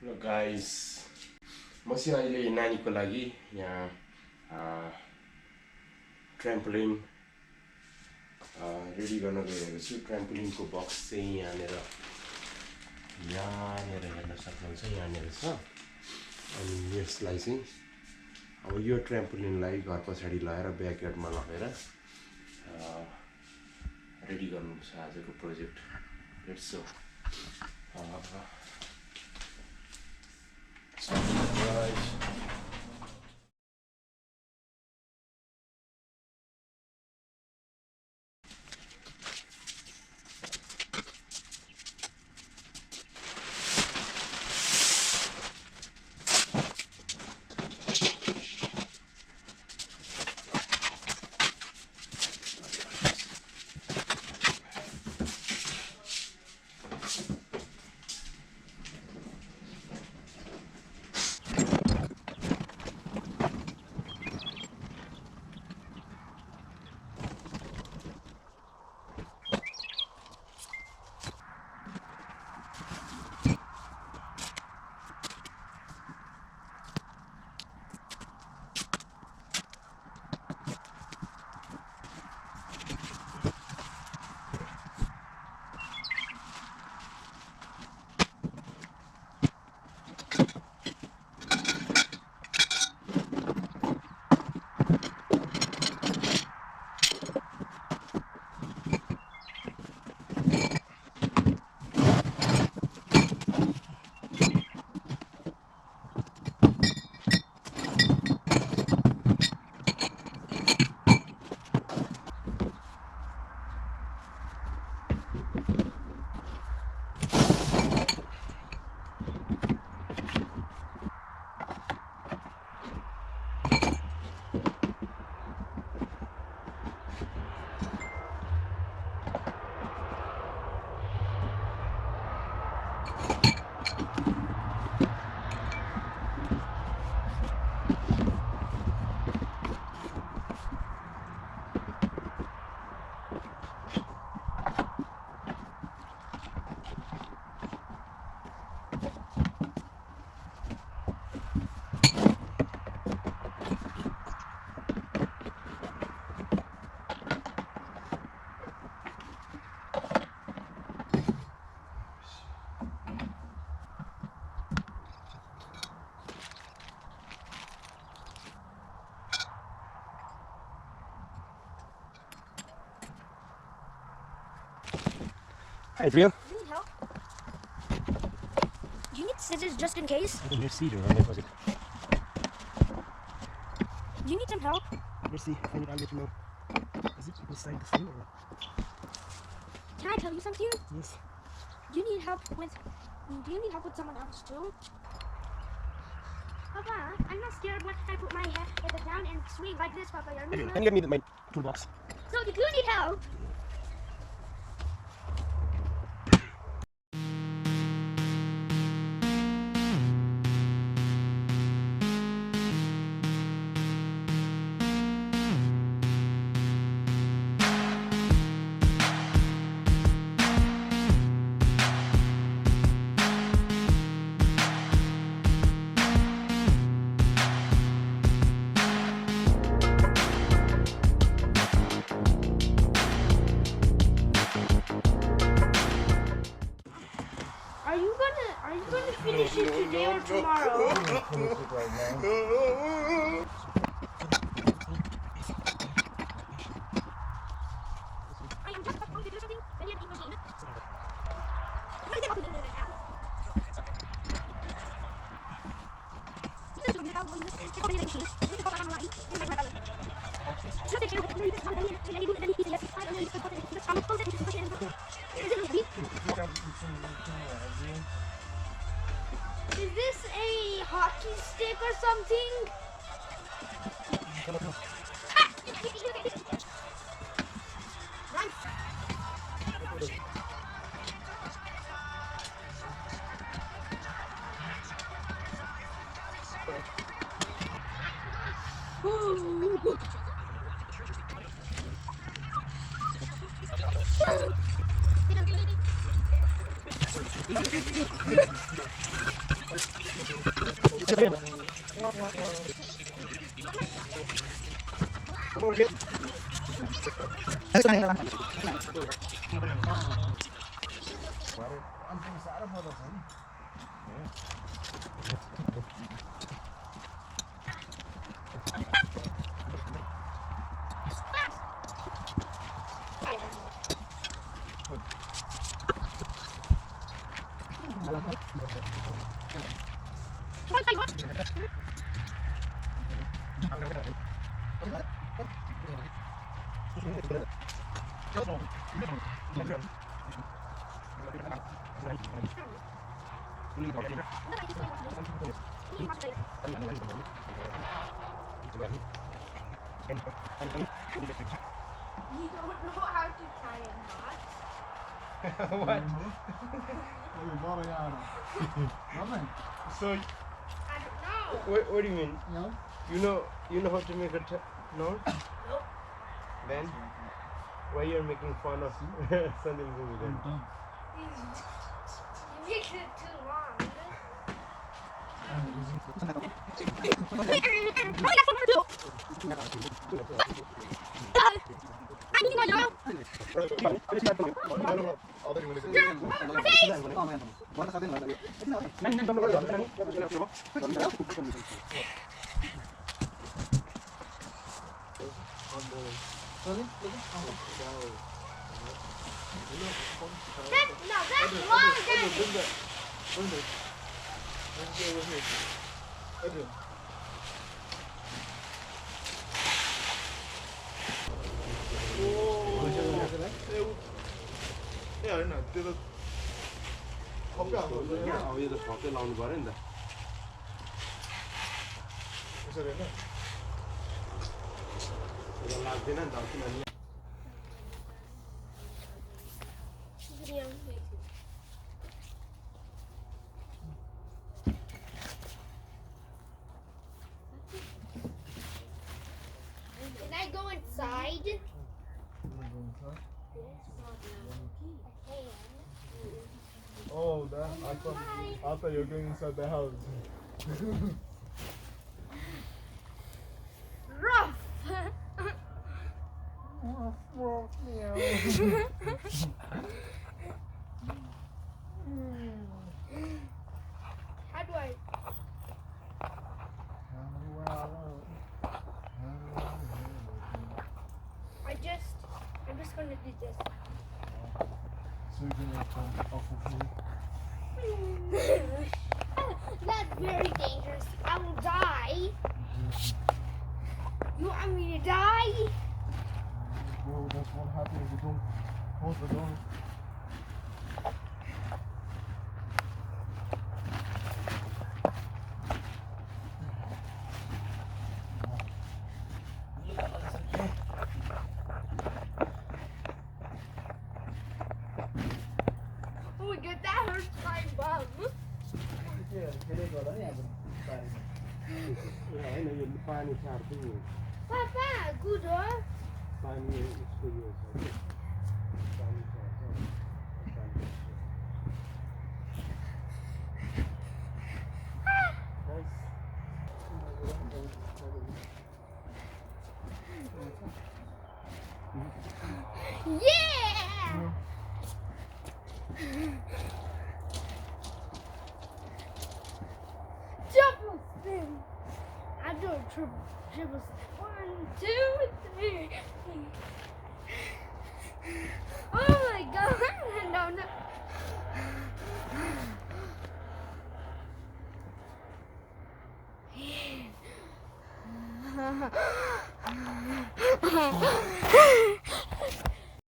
Hello guys, म चाहिँ अहिले नानीको लागि यहाँ ट्राम्पोलिन रेडी गर्न गइरहेको छु। ट्राम्पोलिनको बक्स चाहिँ यहाँनिर हेर्न सक्नुहुन्छ, यहाँनिर छ। अनि यसलाई चाहिँ अब यो ट्राम्पोलिनलाई घर पछाडि लगाएर ब्याकयार्डमा लगेर रेडी गर्नुपर्छ आजको project. Let's go. Hi, Adrian. Do you need help? Do you need scissors just in case? I think there's cedar on it, was it? Do you need some help? Let's see. I'll let you know. Is it inside the frame or what? Can I tell you something? Yes. Do you need help with someone else too? Papa, I'm not scared when I put my head down and swing like this, Papa. Adrian, can you get me my toolbox? So you do need help. Are you gonna finish it today or tomorrow? I'm gonna finish it right now. I am just going to do something. Maybe an machine. Is this a hockey stick or something? You don't know how to tie a knot? What? Nothing. So, I don't know. what do you mean? No? You know how to make a knot? Nope. Then, why you're making fun of Sunday movie then? You make it too long. That's long, Daddy. अब यो त ठक्कै लाउनु पर्यो नि त यो लाग्दैन नि त किनभने Can I go inside? Oh, that I thought you were going inside the house. Rough. How do I? I'm just gonna do this. So you're gonna come off of me? That's very dangerous. I will die. You want me to die? Bro, that's what happens if you don't close the door. Oh my god, that hurts my bum. होइन यो पानी छाड्दै हो Papa, good huh? पानी यसको यो छ कि पानी छाड्छ पानी Yeah! Triple spin. I do a triple spin. 1, 2, 3. Oh my god. No, no.